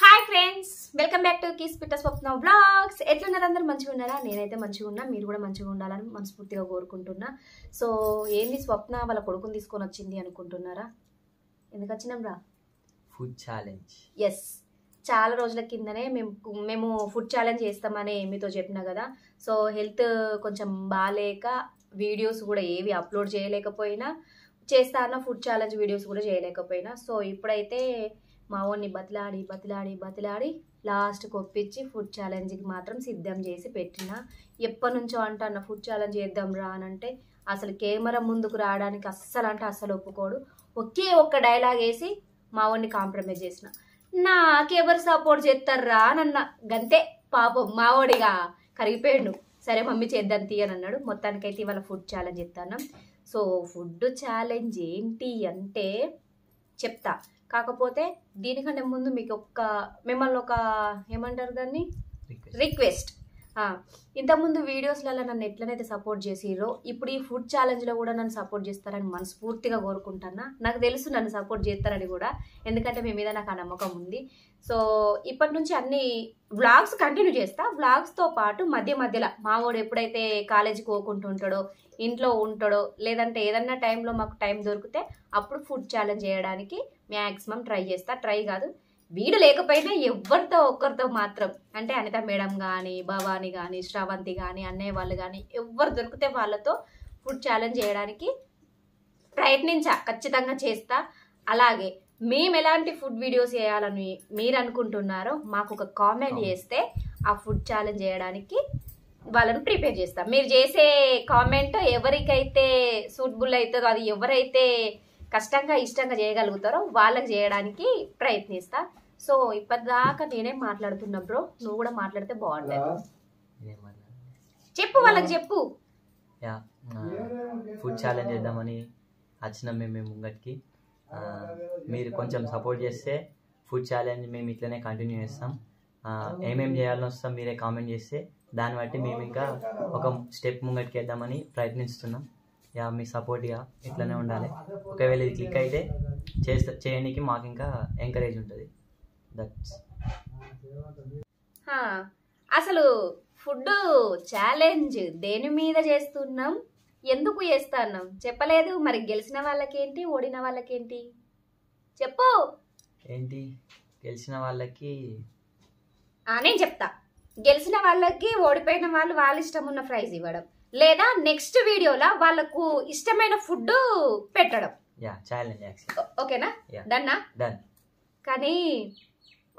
Hi friends, welcome back to keys పిట్ట స్వప్న vlogs. ఎట్లున్నారు? అందరూ మంచిగా ఉన్నారా? నేనైతే మంచిగా ఉన్నా, మీరు కూడా మంచిగా ఉండాలని మనస్ఫూర్తిగా కోరుకుంటున్నా. సో ఏంది స్వప్న వాళ్ళ కొడుకుని తీసుకొని వచ్చింది అనుకుంటున్నారా? ఎందుకు వచ్చినాం రా? Food challenge. ఎస్, చాలా రోజుల కిందనే మేము ఫుడ్ ఛాలెంజ్ చేస్తామని మీతో చెప్పినా కదా. సో హెల్త్ కొంచెం బాగాలేక వీడియోస్ కూడా ఏవి అప్లోడ్ చేయలేకపోయినా, చేస్తా అన్న ఫుడ్ ఛాలెంజ్ వీడియోస్ కూడా చేయలేకపోయినా. సో ఇప్పుడైతే మా ఓన్ని బతిలాడి బతిలాడి బతిలాడి లాస్ట్కి ఒప్పించి ఫుడ్ ఛాలెంజ్కి మాత్రం సిద్ధం చేసి పెట్టిన. ఎప్పటి నుంచో అంటున్నా ఫుడ్ ఛాలెంజ్ చేద్దాం రా అని అంటే అసలు కెమెరా ముందుకు రావడానికి అస్సలు ఒప్పుకోడు. ఒకే ఒక్క డైలాగ్ వేసి మా ఓన్ని కాంప్రమైజ్ చేసిన. నాకెవరు సపోర్ట్ చేస్తారా నన్న గంతే. పాపం మావోడిగా కరిగిపోయాడు. సరే మమ్మీ చేద్దాం తీయని అన్నాడు. మొత్తానికైతే ఇవాళ ఫుడ్ ఛాలెంజ్ చేస్తాను. సో ఫుడ్ ఛాలెంజ్ ఏంటి అంటే చెప్తా, కాకపోతే దీనికంటే ముందు మీకు మిమ్మల్ని ఏమంటారు దాన్ని, రిక్వెస్ట్. ఇంతకుముందు వీడియోస్లలో నన్ను ఎట్లనైతే సపోర్ట్ చేసిరో ఇప్పుడు ఈ ఫుడ్ ఛాలెంజ్లో కూడా నన్ను సపోర్ట్ చేస్తారని మనస్ఫూర్తిగా కోరుకుంటున్నా. నాకు తెలుసు నన్ను సపోర్ట్ చేస్తారని కూడా, ఎందుకంటే మీ మీద నాకు ఆ నమ్మకం ఉంది. సో ఇప్పటి నుంచి అన్ని వ్లాగ్స్ కంటిన్యూ చేస్తా. వ్లాగ్స్తో పాటు మధ్యలో మావాడు ఎప్పుడైతే కాలేజీకి పోకుంటుంటాడో, ఇంట్లో ఉంటాడో, లేదంటే ఏదన్నా టైంలో మాకు టైం దొరికితే అప్పుడు ఫుడ్ ఛాలెంజ్ చేయడానికి మ్యాక్సిమం ట్రై చేస్తా. ట్రై కాదు, వీడు లేకపోయినా ఎవరితో ఒక్కరితో మాత్రం, అంటే అనిత మేడం కానీ, భవాని కానీ, శ్రావంతి కానీ, అన్నయ్య వాళ్ళు కానీ ఎవరు దొరికితే వాళ్ళతో ఫుడ్ ఛాలెంజ్ చేయడానికి ఖచ్చితంగా చేస్తా. అలాగే మేము ఎలాంటి ఫుడ్ వీడియోస్ చేయాలని మీరు అనుకుంటున్నారో మాకు ఒక కామెంట్ చేస్తే ఆ ఫుడ్ ఛాలెంజ్ చేయడానికి వాళ్ళని ప్రిపేర్ చేస్తాం. మీరు చేసే కామెంట్ ఎవరికైతే సూటబుల్ అవుతుందో, అది ఎవరైతే కష్టంగా ఇష్టంగా చేయగలుగుతారో వాళ్ళకి చేయడానికి ప్రయత్నిస్తా. సో ఇప్పటిదాకా నేనే మాట్లాడుతున్నా బ్రో, నువ్వు కూడా మాట్లాడితే బాగుంటుంది. చెప్పు, వాళ్ళకి చెప్పు. ఫుడ్ ఛాలెంజ్ చేద్దామని వచ్చినాం మేము ముంగటికి. మీరు కొంచెం సపోర్ట్ చేస్తే ఫుడ్ ఛాలెంజ్ మేము ఇట్లనే కంటిన్యూ చేస్తాం. ఏమేమి చేయాలని వస్తాం మీరే కామెంట్ చేస్తే దాన్ని బట్టి మేము ఇంకా ఒక స్టెప్ ముంగటికి వేద్దామని ప్రయత్నిస్తున్నాం. మీ సపోర్ట్గా ఇట్లనే ఉండాలి. ఒకవేళ ఇది క్లిక్ అయితే చేయడానికి మాకు ఇంకా ఎంకరేజ్ ఉంటుంది. అసలు ఫుడ్ ఛాలెంజ్ దేని మీద చేస్తున్నాం, ఎందుకు చేస్తున్నాం చెప్పలేదు. మరి గెలిచిన వాళ్ళకేంటి, ఓడిన వాళ్ళకేంటి చెప్పు. ఏంటి గెలిచిన వాళ్ళకి నేను చెప్తా. గెలిచిన వాళ్ళకి ఓడిపోయిన వాళ్ళు వాళ్ళ ఇష్టం ఉన్న ప్రైజ్ ఇవ్వడం, లేదా నెక్స్ట్ వీడియోలో వాళ్ళకు ఇష్టమైన ఫుడ్ పెట్టడం. ఓకేనా? డన్నా? డన్. కానీ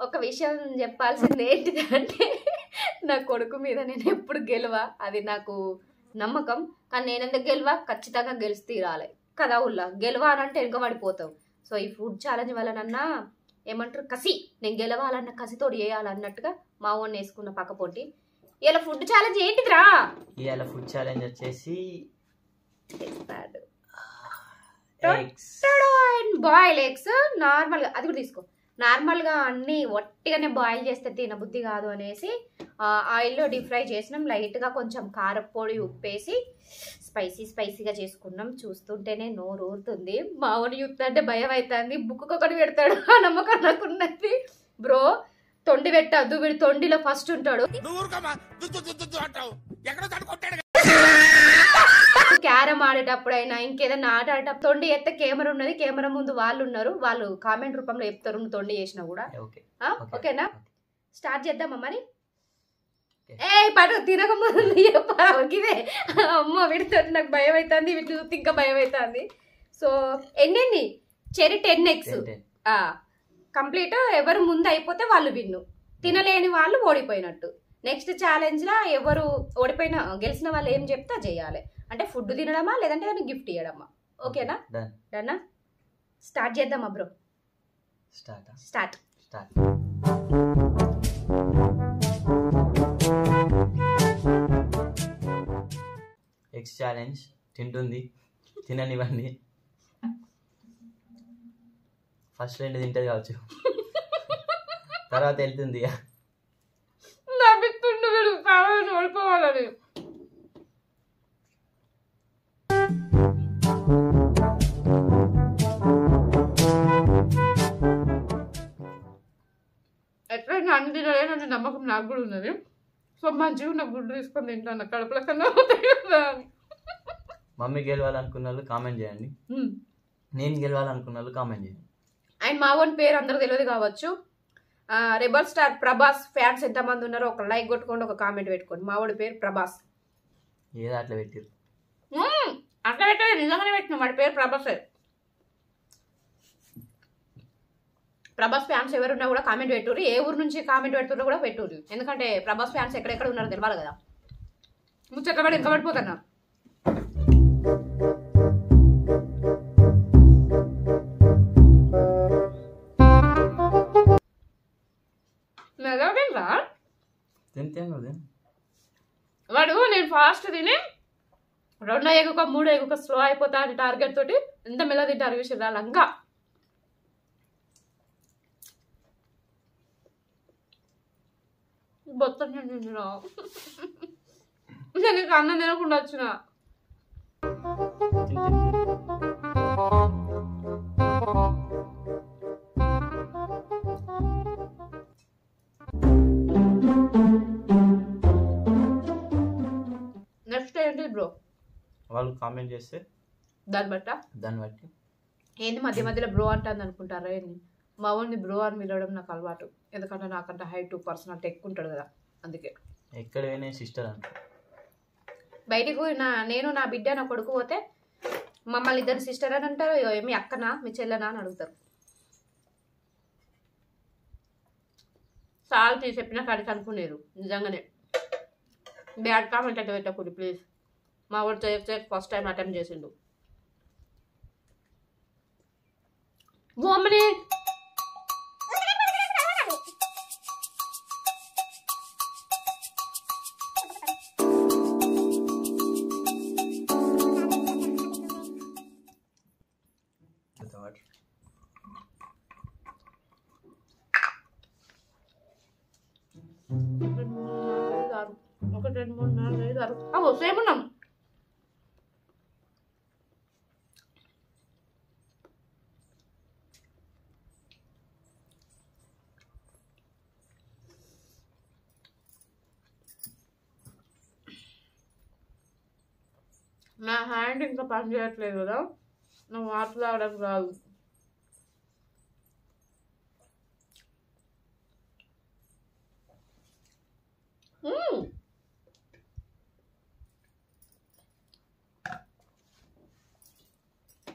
ఒక విషయం చెప్పాల్సింది ఏంటిదంటే, నా కొడుకు మీద నేను ఎప్పుడు గెలవా, అది నాకు నమ్మకం. కానీ నేనెందుకు గెలవా, ఖచ్చితంగా గెలిచి తీరాలి కదా. ఉల్లా గెలవా అని అంటే వెనుకబడిపోతావు. సో ఈ ఫుడ్ ఛాలెంజ్ వల్లనన్నా ఏమంటారు, కసి, నేను గెలవాలన్న కసితోడు చేయాలన్నట్టుగా మా ఓన్ వేసుకున్న పక్కపోటి. ఇలా ఫుడ్ ఛాలెంజ్ ఏంటిదిరా? ఇవాళ ఫుడ్ ఛాలెంజ్ వచ్చేసి బాయిల్ ఎగ్స్. నార్మల్గా అది కూడా తీసుకో. నార్మల్గా అన్ని ఒట్టిగానే బాయిల్ చేస్తే తినబుద్ధి కాదు అనేసి ఆయిల్లో డీప్ ఫ్రై చేసినాం. లైట్గా కొంచెం కారపొడి ఉప్పేసి స్పైసీగా చేసుకున్నాం. చూస్తుంటేనే నోరు ఊరుతుంది. మావుని చూస్తుంటే భయం అవుతుంది. బుక్కు ఒకటి పెడతాడు ఆ నమ్మకం నాకున్నది. బ్రో తొండి పెట్టద్దు, వీడు తొండిలో ఫస్ట్ ఉంటాడు. క్యారమ్ ఆడేటప్పుడైనా ఇంకేదైనా ఆట ఆడేటప్పుడు తొండి ఎత్తే కెమెరా ఉన్నది, కెమెరా ముందు వాళ్ళు ఉన్నారు, వాళ్ళు కామెంట్ రూపంలో చెప్తారు నువ్వు తొండి చేసినా కూడా. ఓకేనా? స్టార్ట్ చేద్దామా మరి? పడు తినకముందు ఇదే. అమ్మ వీడితో నాకు భయం అవుతుంది, వీటి చూస్తే ఇంకా భయం అవుతుంది. సో ఎన్ని చెరి 10 eggs కంప్లీట్. ఎవరు ముందు అయిపోతే వాళ్ళు విన్ను, తినలేని వాళ్ళు ఓడిపోయినట్టు. నెక్స్ట్ ఛాలెంజ్ లా ఎవరు గెలిచిన వాళ్ళు ఏం చెప్తా చేయాలి. అంటే ఫుడ్ తినడమా లేదంటే ఏదైనా గిఫ్ట్ ఇవ్వడమా. ఓకేనా? డన్నా? స్టార్ట్ చేద్దామా బ్రో? స్టార్ట్. ఎగ్స్ ఛాలెంజ్ తింటుంది, తిననివ్వండి. ఫస్ట్ 2 తింటది కావచ్చు, తర్వాత వెళ్తుంది. ఓడిపోవాలని నమ్మకం నాకు కూడా ఉన్నది. సో మంచిగా ఉన్న గుడ్డు తీసుకొని తింటాను కడుపుల కన్నా అవుతాయి కదా అని. మమ్మీ గెలవాలనుకున్న వాళ్ళు కామెంట్ చేయండి, నేను గెలవాలనుకున్న వాళ్ళు కామెంట్ చేయండి. అండ్ మా ఓన్ పేరు అందరికి తెలియదు కావచ్చు. రెబల్ స్టార్ ప్రభాస్ ఫ్యాన్స్ ఎంతమంది ఉన్నారో ఒక లైక్ కొట్టుకోండి, ఒక కామెంట్ పెట్టుకోండి. మా వాడి పేరు ప్రభాస్. ఏదో అట్లా పెట్టారు, అట్లా పెట్టలేదు, నిజంగానే పెట్టిన. వాడి పేరు ప్రభాస్. ప్రభాస్ ఫ్యాన్స్ ఎవరున్నా కూడా కామెంట్ పెట్టుర్రు. ఏ ఊరు నుంచి కామెంట్ పెడుతున్నా కూడా పెట్టుర్రు. ఎందుకంటే ప్రభాస్ ఫ్యాన్స్ ఎక్కడెక్కడ ఉన్నారో తెలియాలి కదా. ముచ్చట్లబడి ఇంకా పడిపోతున్నా. వాడు నేను ఫాస్ట్ తిని 2 ఎగుక 3 ఎగుక స్లో అయిపోతా అని టార్గెట్ తోటి ఎంత మెల్ల తింటారు విషయాలు లంగా. బొత్తం నేను అన్నం తినకుండా వచ్చిన. నెక్స్ట్ ఏంటి బ్రో? వాళ్ళు కామెంట్ చేస్తే దాన్ని బట్టి ఏంది మధ్య మధ్యలో బ్రో అంటుంది అనుకుంటారా ఏంది? మా వాడిని బ్రో అని పిలవడం నాకు అలవాటు. ఎందుకంటే నాకంటే హైట్ పర్సనాలిటీ ఎక్కువ ఉంటాడు కదా, అందుకే. ఎక్కడ సిస్టర్ అంట బయటికి నేను నా బిడ్డ నా కొడుకు పోతే మమ్మల్ని ఇద్దరు సిస్టర్ అని అంటారు. మీ అక్కనా మీ చెల్లెనా అని అడుగుతారు. సాల్ చెప్పిన కాడికి అనుకునేరు. నిజంగానే బ్యాడ్ కామెంట్ అంటే పెట్టకూడదు ప్లీజ్. మా వాడు చేస్తే ఫస్ట్ టైం అటెంప్ట్ చేసిండు. ఓమని ఒకటి 2 3 4 5 6 అవో సేమ్ ఉన్నాం. నా హ్యాండ్ ఇంకా పని చేయట్లేదు కదా, నువ్వు వాటర్ తాగడం రాదు.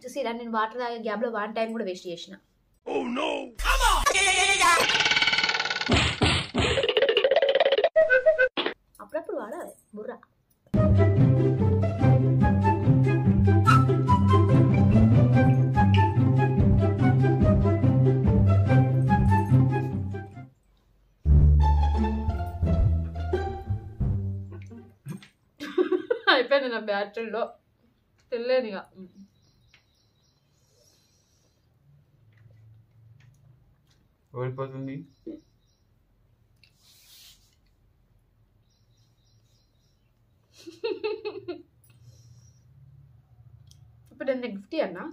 చూసిరా నేను వాటర్ తాగే గ్యాప్లో 1 టైం కూడా వేస్ట్ చేసిన. అప్పుడప్పుడు వాడాలి బుర్ర. అయిపోయింది నా బ్యాటరీలో, తెలియదు ఇక. ఓడిపోతుంది. ఇప్పుడు నేను గిఫ్ట్ అన్నా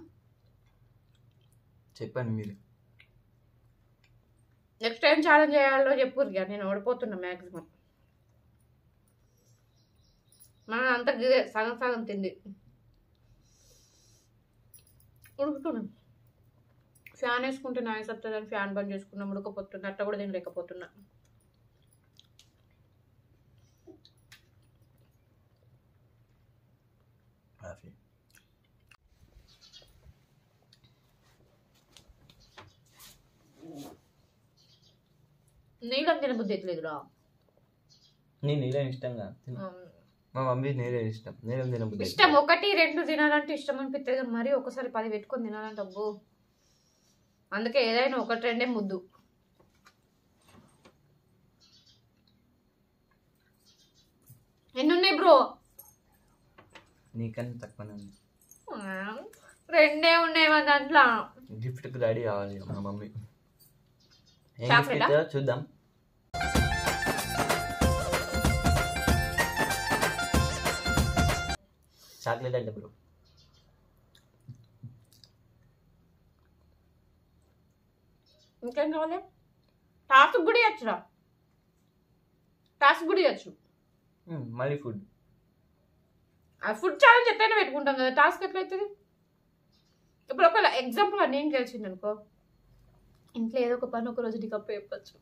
చెప్పండి మీరు. నెక్స్ట్ టైం ఛాలెంజ్ చేయాలో చెప్పు. ఇక నేను ఓడిపోతున్నా మ్యాక్సిమం. మన అంత సగం సగం తిండి ఉడుకుతున్నాను. ఫ్యాన్ వేసుకుంటే నాయస్ వస్తుందని ఫ్యాన్ బంద్ చేసుకున్నాం. ఉడకపోతున్నా, అట్ట కూడా తినలేకపోతున్నా. నీళ్ళని తినబుద్ధి ఎట్లేదురా. నేను నీళ్ళని ఇష్టంగా మా మమ్మీ నేరే ఇష్టం. నేరేం తినబుద్ధి ఇష్టం. 1 2 తినాలంటే ఇష్టం అనిపిస్తుంది కానీ మరి ఒకసారి 10 పెట్టుకొని తినాలంటే అబ్బో. అందుకే ఏదైనా 1 2 ముద్దు. ఎన్ని ఉన్నాయి బ్రో? నీకన్నా తక్కువనే ఉంది. 2 ఉన్నాయి మా దాంట్లో. గిఫ్ట్కి రెడీ కావాలి మా మమ్మీ. చూద్దాం. చాక్లెట్ అంటే బ్రో ఇంకేం కావాలి? టాస్క్ కూడా వచ్చురా. టాస్క్ కూడా ఇవ్వచ్చు. మళ్ళీ ఫుడ్ ఫుడ్ ఛాలెంజ్ ఎట్లయినా పెట్టుకుంటాం కదా, టాస్క్ ఎట్లయితుంది? ఇప్పుడు ఒకవేళ ఎగ్జాంపుల్ నేను గెలిచింది అనుకో, ఇంట్లో ఏదో ఒక పని ఒక రోజు నీకు అప్పు చెప్పచ్చు.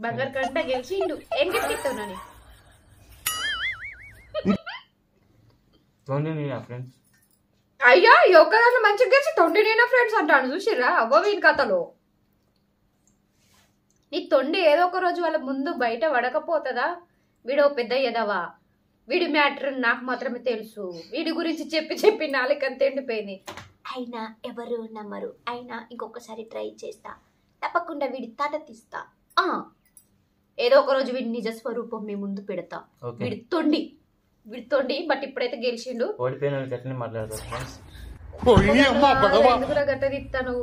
బంగారు కంట గెలిచిండు. ఏం గిఫ్ట్ ఇస్తావు నాని? ఫ్రెండ్స్. అయ్యా ఈ ఒక్కదాన్ని మంచిగా గెలిచి 29 ఫ్రెండ్స్ అంటాను చూసిర్రా? అవ్వ వీని కథలో నీ తొండి ఏదో ఒక రోజు వాళ్ళ ముందు బయట పడకపోతుందా? వీడు పెద్ద ఎదవా, వీడి మ్యాటర్ నాకు మాత్రమే తెలుసు, వీడి గురించి చెప్పి చెప్పి నాలుకంత ఎండిపోయింది. అయినా ఎవరు నమ్మరు, అయినా ఇంకొకసారి ట్రై చేస్తా, తప్పకుండా వీడి తాట తీస్తా. ఏదో ఒక రోజు వీడి నిజ స్వరూపం మీ ముందు పెడతా. వీడి తొండి బట్ ఇప్పుడైతే గెలిచిండు. ఎందుకు గట్ట తిత్తాను?